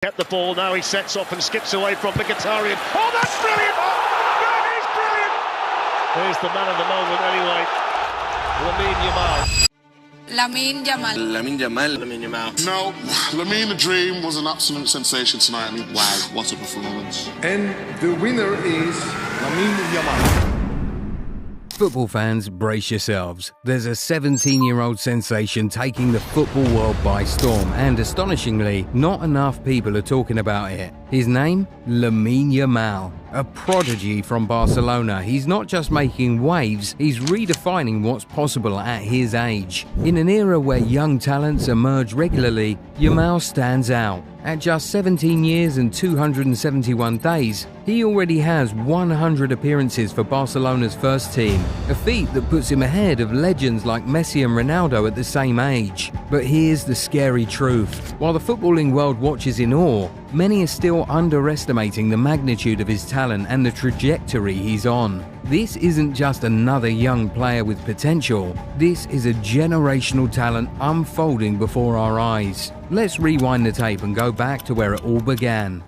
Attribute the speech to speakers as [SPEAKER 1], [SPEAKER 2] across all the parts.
[SPEAKER 1] Get the ball, now he sets up and skips away from Mkhitaryan. Oh, that's brilliant! That is brilliant! There's the man of the moment anyway, Lamine Yamal.
[SPEAKER 2] Lamine Yamal.
[SPEAKER 3] Lamine Yamal. Lamine Yamal.
[SPEAKER 4] No, Lamine the Dream was an absolute sensation tonight. I mean, wow, what a performance.
[SPEAKER 5] And the winner is Lamine Yamal.
[SPEAKER 6] Football fans, brace yourselves. There's a 17-year-old sensation taking the football world by storm, and astonishingly, not enough people are talking about it. His name? Lamine Yamal. A prodigy from Barcelona. He's not just making waves, he's redefining what's possible at his age. In an era where young talents emerge regularly, Yamal stands out. At just 17 years and 271 days, he already has 100 appearances for Barcelona's first team, a feat that puts him ahead of legends like Messi and Ronaldo at the same age. But here's the scary truth. While the footballing world watches in awe, many are still underestimating the magnitude of his talent and the trajectory he's on. This isn't just another young player with potential. This is a generational talent unfolding before our eyes. Let's rewind the tape and go back to where it all began.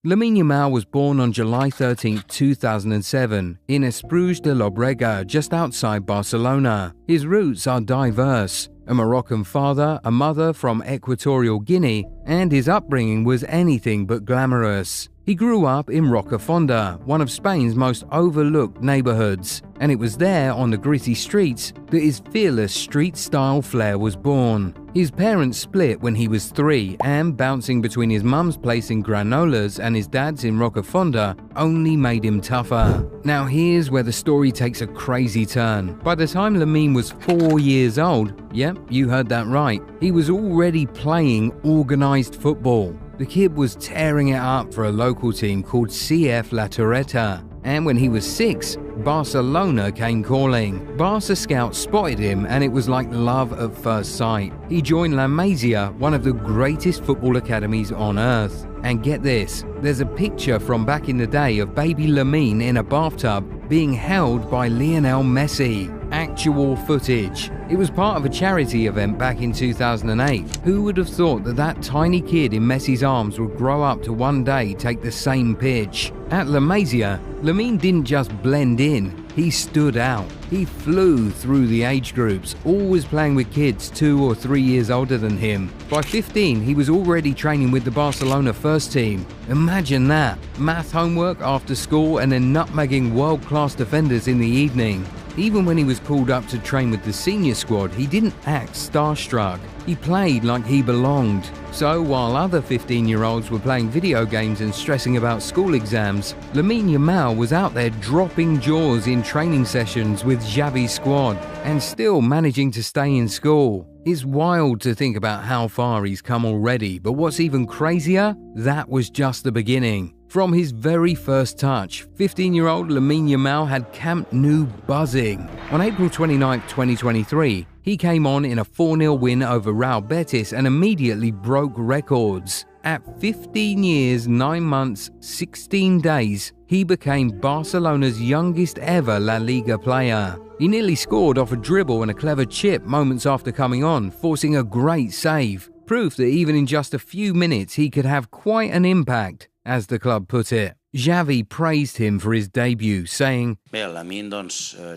[SPEAKER 6] Lamine Yamal was born on July 13, 2007, in Esplugues de Llobregat, just outside Barcelona. His roots are diverse. A Moroccan father, a mother from Equatorial Guinea, and his upbringing was anything but glamorous. He grew up in Rocafonda, one of Spain's most overlooked neighborhoods, and it was there on the gritty streets that his fearless street-style flair was born. His parents split when he was 3, and bouncing between his mum's place in Granollers and his dad's in Rocafonda only made him tougher. Now here's where the story takes a crazy turn. By the time Lamine was 4 years old, yep, you heard that right, he was already playing organized football. The kid was tearing it up for a local team called CF La Torreta. And when he was 6, Barcelona came calling. Barca scouts spotted him and it was like love at first sight. He joined La Masia, one of the greatest football academies on earth. And get this, there's a picture from back in the day of baby Lamine in a bathtub being held by Lionel Messi. Actual footage. It was part of a charity event back in 2008. Who would have thought that that tiny kid in Messi's arms would grow up to one day take the same pitch? At La Masia, Lamine didn't just blend in, he stood out. He flew through the age groups, always playing with kids 2 or 3 years older than him. By 15, he was already training with the Barcelona first team. Imagine that, math homework after school and then nutmegging world-class defenders in the evening. Even when he was called up to train with the senior squad, he didn't act starstruck. He played like he belonged. So while other 15-year-olds were playing video games and stressing about school exams, Lamine Yamal was out there dropping jaws in training sessions with Xavi's squad and still managing to stay in school. It's wild to think about how far he's come already, but what's even crazier? That was just the beginning. From his very first touch, 15-year-old Lamine Yamal had Camp Nou buzzing. On April 29, 2023, he came on in a 4-0 win over Real Betis and immediately broke records. At 15 years, 9 months, 16 days, he became Barcelona's youngest ever La Liga player. He nearly scored off a dribble and a clever chip moments after coming on, forcing a great save. Proof that even in just a few minutes he could have quite an impact, as the club put it. Xavi praised him for his debut, saying,
[SPEAKER 3] Bé, Lamine,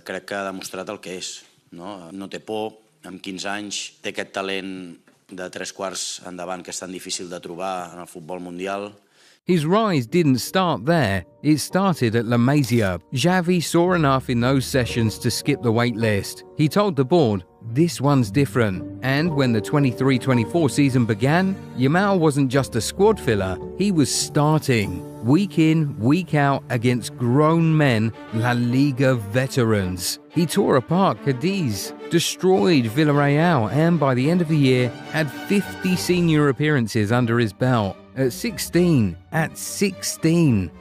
[SPEAKER 3] crec que ha demostrat el que és. No té por, amb 15 anys té aquest talent de 3/4 endavant que és tan difícil de trobar en el futbol mundial.
[SPEAKER 6] His rise didn't start there, it started at La Masia. Xavi saw enough in those sessions to skip the wait list. He told the board, this one's different. And when the 23-24 season began, Yamal wasn't just a squad filler, he was starting. Week in, week out against grown men, La Liga veterans. He tore apart Cadiz, destroyed Villarreal, and by the end of the year, had 50 senior appearances under his belt. At 16,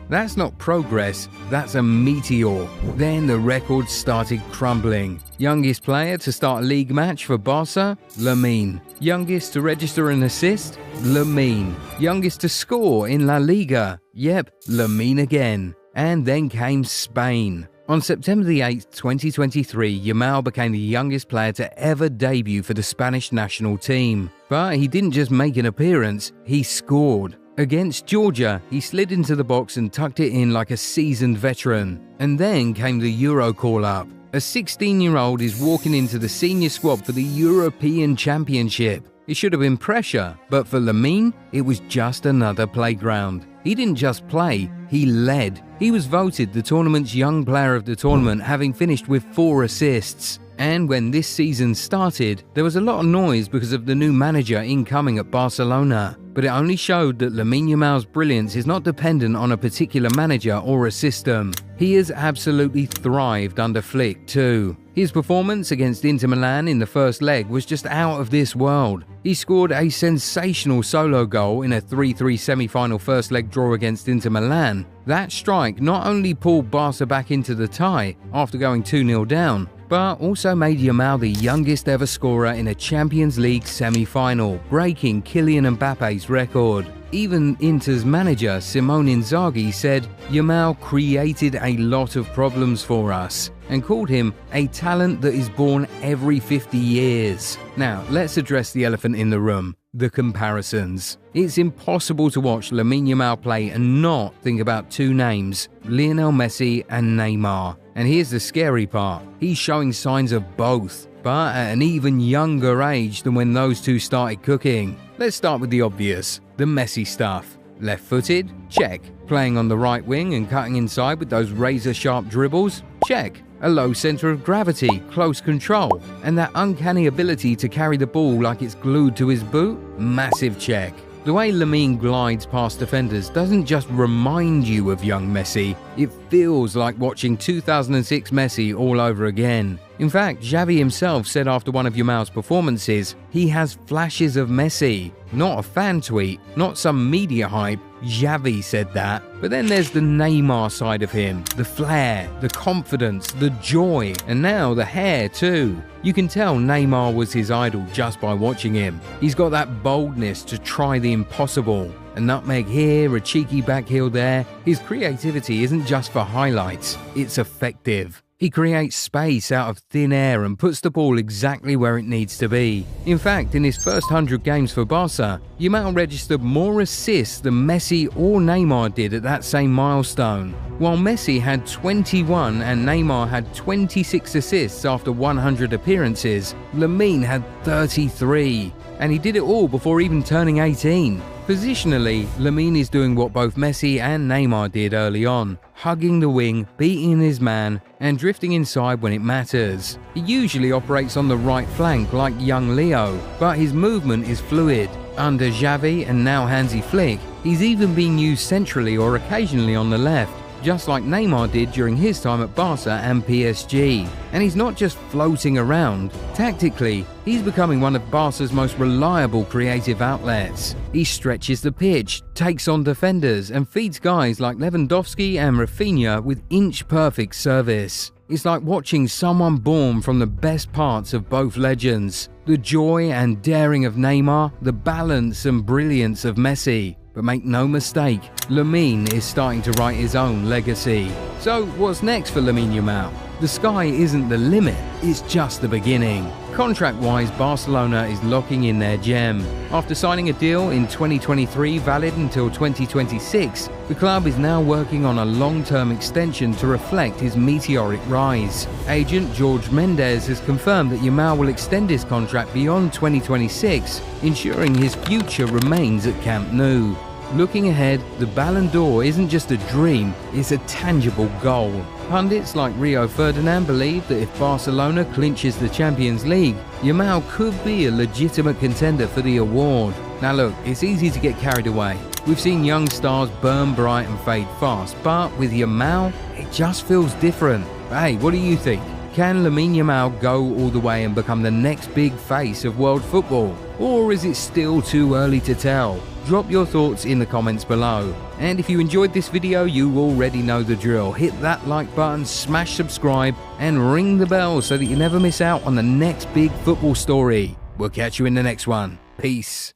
[SPEAKER 6] that's not progress, that's a meteor. Then the records started crumbling. Youngest player to start a league match for Barca? Lamine. Youngest to register an assist? Lamine. Youngest to score in La Liga? Yep, Lamine again. And then came Spain. On September the 8th, 2023, Yamal became the youngest player to ever debut for the Spanish national team. But he didn't just make an appearance, he scored. Against Georgia, he slid into the box and tucked it in like a seasoned veteran. And then came the Euro call-up. A 16-year-old is walking into the senior squad for the European Championship. It should have been pressure, but for Lamine, it was just another playground. He didn't just play, he led. He was voted the tournament's Young Player of the Tournament, having finished with 4 assists. And when this season started, there was a lot of noise because of the new manager incoming at Barcelona. But it only showed that Lamine Yamal's brilliance is not dependent on a particular manager or a system. He has absolutely thrived under Flick too. His performance against Inter Milan in the first leg was just out of this world. He scored a sensational solo goal in a 3-3 semi-final first leg draw against Inter Milan. That strike not only pulled Barca back into the tie after going 2-0 down, but also made Yamal the youngest ever scorer in a Champions League semi-final, breaking Kylian Mbappe's record. Even Inter's manager, Simone Inzaghi, said Yamal created a lot of problems for us and called him a talent that is born every 50 years. Now, let's address the elephant in the room. The comparisons. It's impossible to watch Lamine Yamal play and not think about 2 names, Lionel Messi and Neymar. And here's the scary part. He's showing signs of both, but at an even younger age than when those two started cooking. Let's start with the obvious, the Messi stuff. Left-footed? Check. Playing on the right wing and cutting inside with those razor-sharp dribbles? Check. A low center of gravity, close control, and that uncanny ability to carry the ball like it's glued to his boot? Massive check. The way Lamine glides past defenders doesn't just remind you of young Messi, it feels like watching 2006 Messi all over again. In fact, Xavi himself said after one of Yamal's performances, he has flashes of Messi. Not a fan tweet, not some media hype, Xavi said that. But then there's the Neymar side of him, the flair, the confidence, the joy, and now the hair too. You can tell Neymar was his idol just by watching him. He's got that boldness to try the impossible. A nutmeg here, a cheeky back heel there. His creativity isn't just for highlights, it's effective. He creates space out of thin air and puts the ball exactly where it needs to be. In fact, in his first 100 games for Barca, Yamal registered more assists than Messi or Neymar did at that same milestone. While Messi had 21 and Neymar had 26 assists after 100 appearances, Lamine had 33. And he did it all before even turning 18. Positionally, Lamine is doing what both Messi and Neymar did early on, hugging the wing, beating his man, and drifting inside when it matters. He usually operates on the right flank like young Leo, but his movement is fluid. Under Xavi and now Hansi Flick, he's even being used centrally or occasionally on the left, just like Neymar did during his time at Barca and PSG. And he's not just floating around. Tactically, he's becoming one of Barca's most reliable creative outlets. He stretches the pitch, takes on defenders, and feeds guys like Lewandowski and Rafinha with inch-perfect service. It's like watching someone born from the best parts of both legends. The joy and daring of Neymar, the balance and brilliance of Messi. But make no mistake, Lamine is starting to write his own legacy. So what's next for Lamine Yamal? The sky isn't the limit, it's just the beginning. Contract-wise, Barcelona is locking in their gem. After signing a deal in 2023 valid until 2026, the club is now working on a long-term extension to reflect his meteoric rise. Agent George Mendes has confirmed that Yamal will extend his contract beyond 2026, ensuring his future remains at Camp Nou. Looking ahead, the Ballon d'Or isn't just a dream, it's a tangible goal. Pundits like Rio Ferdinand believe that if Barcelona clinches the Champions League, Yamal could be a legitimate contender for the award. Now look, it's easy to get carried away. We've seen young stars burn bright and fade fast, but with Yamal, it just feels different. Hey, what do you think? Can Lamine Yamal go all the way and become the next big face of world football? Or is it still too early to tell? Drop your thoughts in the comments below. And if you enjoyed this video, you already know the drill. Hit that like button, smash subscribe, and ring the bell so that you never miss out on the next big football story. We'll catch you in the next one. Peace.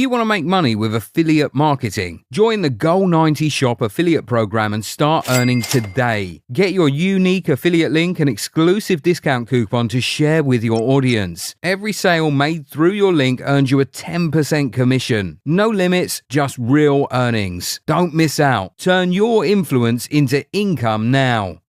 [SPEAKER 6] Do you want to make money with affiliate marketing? Join the Goal90 Shop affiliate program and start earning today. Get your unique affiliate link and exclusive discount coupon to share with your audience. Every sale made through your link earns you a 10% commission. No limits, just real earnings. Don't miss out. Turn your influence into income now.